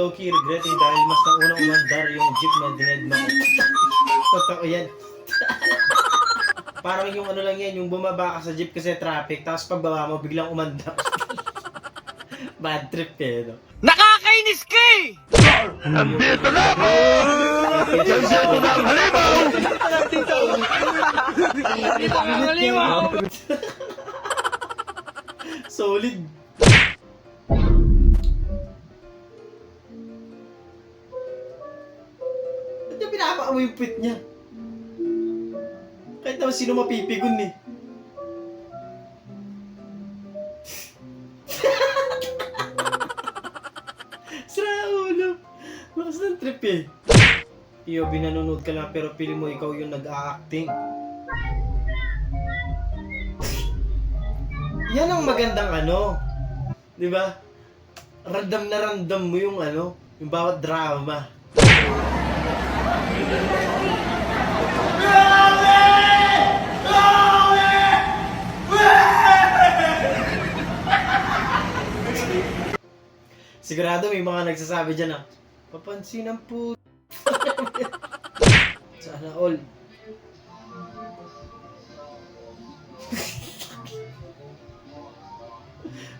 low-key regretting dahil mas naunang umandar yung jeep na dinedma ko. Totoo yan. Parang yung ano lang yan, yung bumaba ka sa jeep kasi traffic, tapos pagbaba mo, biglang umandar. Bad trip eh, no? Nakakainis ka eh! Nandito na ako! Nandito na ang halimaw! Nandito ang halimaw! Solid. Ba't yung pinapaka mo yung pit niya? Kahit naman sino mapipigon eh. Sira ulo. Lakas ng trip eh. Iyo, binanunod ka lang pero pili mo ikaw yung nag-a-acting. Yan ang magandang ano. Di ba? Random na random mo yung ano, yung bawat drama. Sigurado may mga nagsasabi dyan na, papansin ang po. Sana all.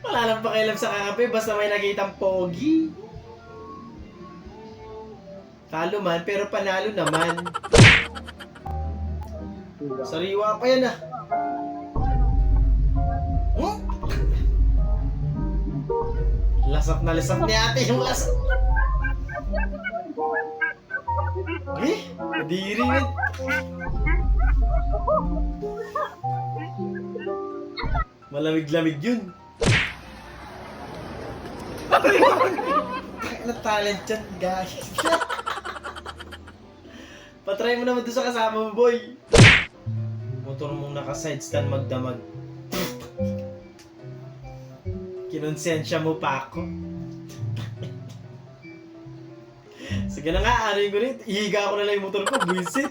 Wala lang pakialam sa kakape, basta may nakitang pogi. Talo man, pero panalo naman. Sariwa pa yan ah. Hmm? Lasap na lasap ni ate yung lasap. Eh, diri man. Malamig-lamig yun. Na talent yan, guys. Patry mo naman doon sa kasama mo, boy. Motor mong naka-side stand magdamag. Kinonsensya mo pa ako. Sige na nga, ano yung gunit? Ihiga ko na lang yung motor ko, buisit.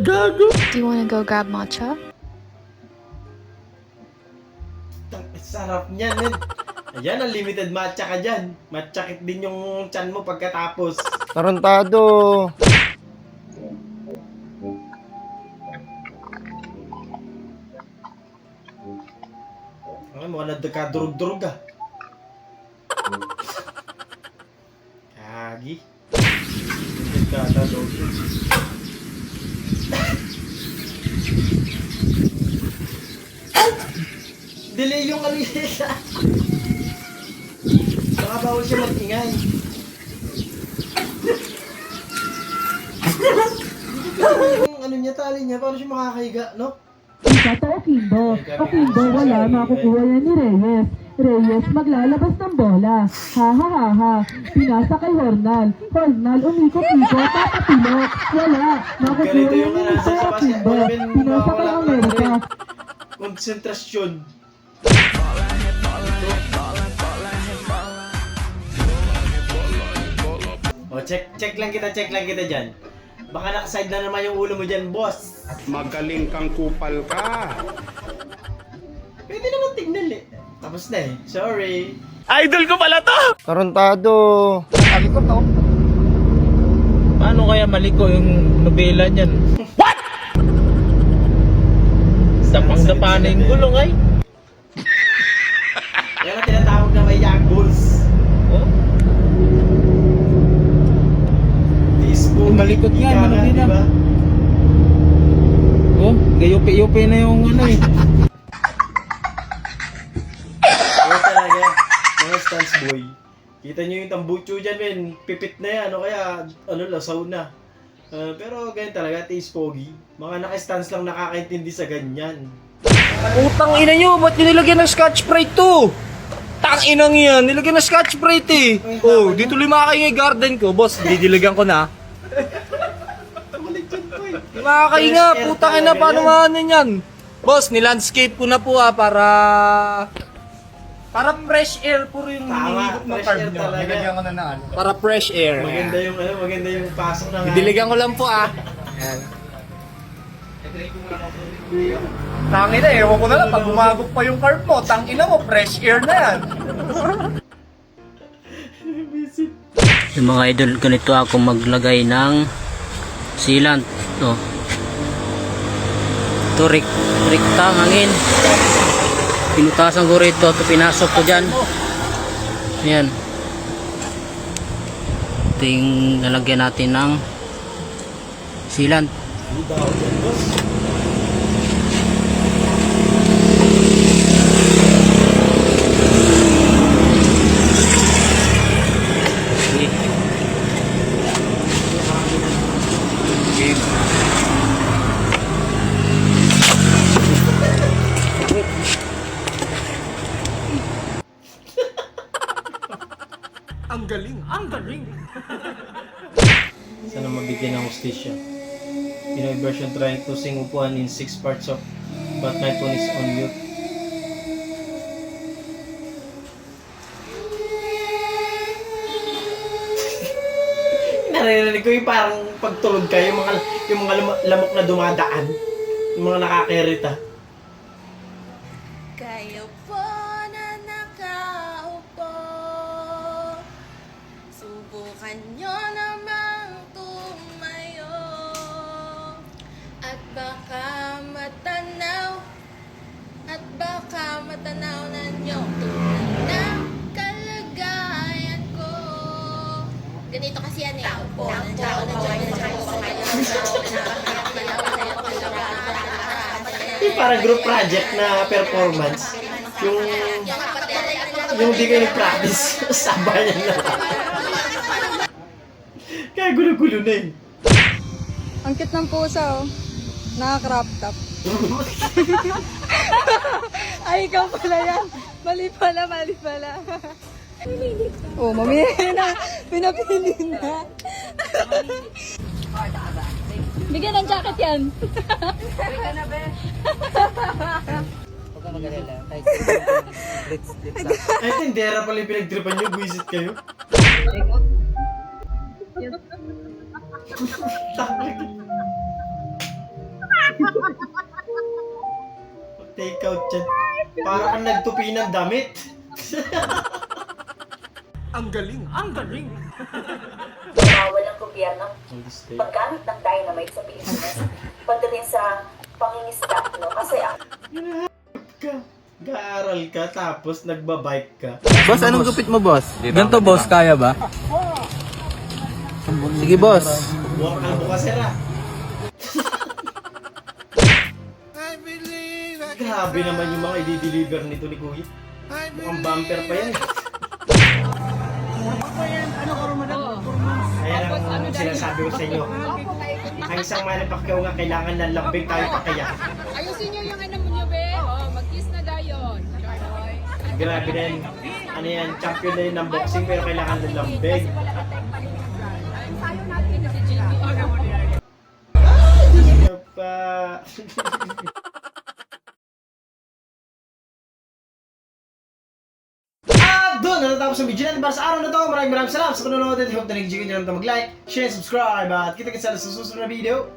Gago! Do you wanna go grab matcha? Sarap niyan, man. Ayan, unlimited matcha ka dyan. Matchakit din yung chan mo pagkatapos. Tarantado! Ay, mukhang nagkadurog-durog ah. Kagi. Nagkadurog. Delay yung alita. Baka bawal siya mag-ingay. Yung ano niya, tali niya, paano siya makakahiga, no? Isa sa Okimbo. Okimbo, wala makukuha yan ni Reyes. Reyes, maglalabas ng bola. Ha ha ha ha. Pinasa kay Hornal. Hornal, umikot-ikot, tatapilok. Wala. Makukuha Ganito yan yung ni ano, Isa sa Okimbo. basketball, Pinasa kay wala Amerika. konsentrasyon. O, check lang kita dyan. Baka nakaside na naman yung ulo mo dyan, boss. Magaling kang kupal ka. Pwede naman tignan eh. Tapos na eh. Sorry. Idol ko pala to! Tarantado! Paano kaya maliko yung nobela niyan? What?! Dapang-dapa na yung gulong ay. Yan ang tinatawag na may young bulls. Oh? Malikot nga, malaki na. Diba? Oh, gayupi-yupi na yung ano eh. Yan talaga. Mga stance boy. Kita nyo yung tambucho dyan, men. Pipit na yan. O kaya, ano, lasaw na. Pero ganyan talaga, taste pogi. Mga naka-stance lang nakakaintindi sa ganyan. Utang ina nyo, ba't nyo nilagyan ng Scotch Brite to? Tang inang yan, nilagyan ng Scotch Brite eh. Oh, dito lima kayo yung garden ko, boss. Didiligan ko na. Makakay nga, putang ina, paano maano yan? Boss, nilandscape ko na po para fresh air, puro yung Tama, hinihigop na fresh carb air nyo. talaga. Para fresh air. Maganda yung ano, maganda yung pasok ng Didiligan ko lang po ah. Ayan. Tangina, ewan ko na lang, pag umagok pa yung carb mo, tangina mo, fresh air na yan. Visit. Yung mga idol, ganito ako maglagay ng sealant. Ito rekta ang hangin. Pinutasan ko rito, ito pinasok ko dyan. Ayan. Ito yung lalagyan natin ng sealant. Sana mabigyan ng hustisya. Pinoy version trying to sing upuan in 6 parts of but my phone is on mute. Naririnig ko yung parang pagtulog ka, yung mga lamok na dumadaan, yung mga nakakirita. Kayo po na nakaupo, subukan nyo namang tumayo, at baka matanaw na nyo tunay na kalagayan ko. Ganito kasi yan eh. Upo. Yung parang group project na performance. Yung di kayo nag-practice, sabayan na. Kaya gulo-gulo na eh. Ang cute ng pusa, oh. Naka-crop top. Ay, ikaw pala yan. Mali pala. Oh, mamili na. Pinapili na. Bigyan ng jacket yan. Ay, tindera pala yung pinagtripan nyo, buwisit kayo. Take out yan. Para kang nagtupi ng damit. Bawal ang gobyerno paggamit ng dynamite sa Pilipinas pagdating sa pangingisda, no? Kasi ang Gaaral ka tapos nagbabike ka. Boss, anong gupit mo, boss? Ganto, boss, kaya ba? Sige, boss. Buwak ka bukas, sira. Grabe naman yung mga i-deliver nito ni Kuya. Mukhang bumper pa yan. Ayan ang sinasabi ko sa inyo. Ang isang manipakyaw nga kailangan ng lambing tayo pakaya. Ayusin nyo yung ano mo, be. Oh, mag-kiss na dayon. Grabe na yan. Ano yan, champion na yun ng boxing pero kailangan ng lambing. Sayo natin si Jimmy. Ano pa? Doon natatapos ang video natin para sa araw na to. Maraming salamat sa panonood at hope na nag-enjoy nyo lang ito mag-like, share, subscribe at kita-kita sa susunod na video.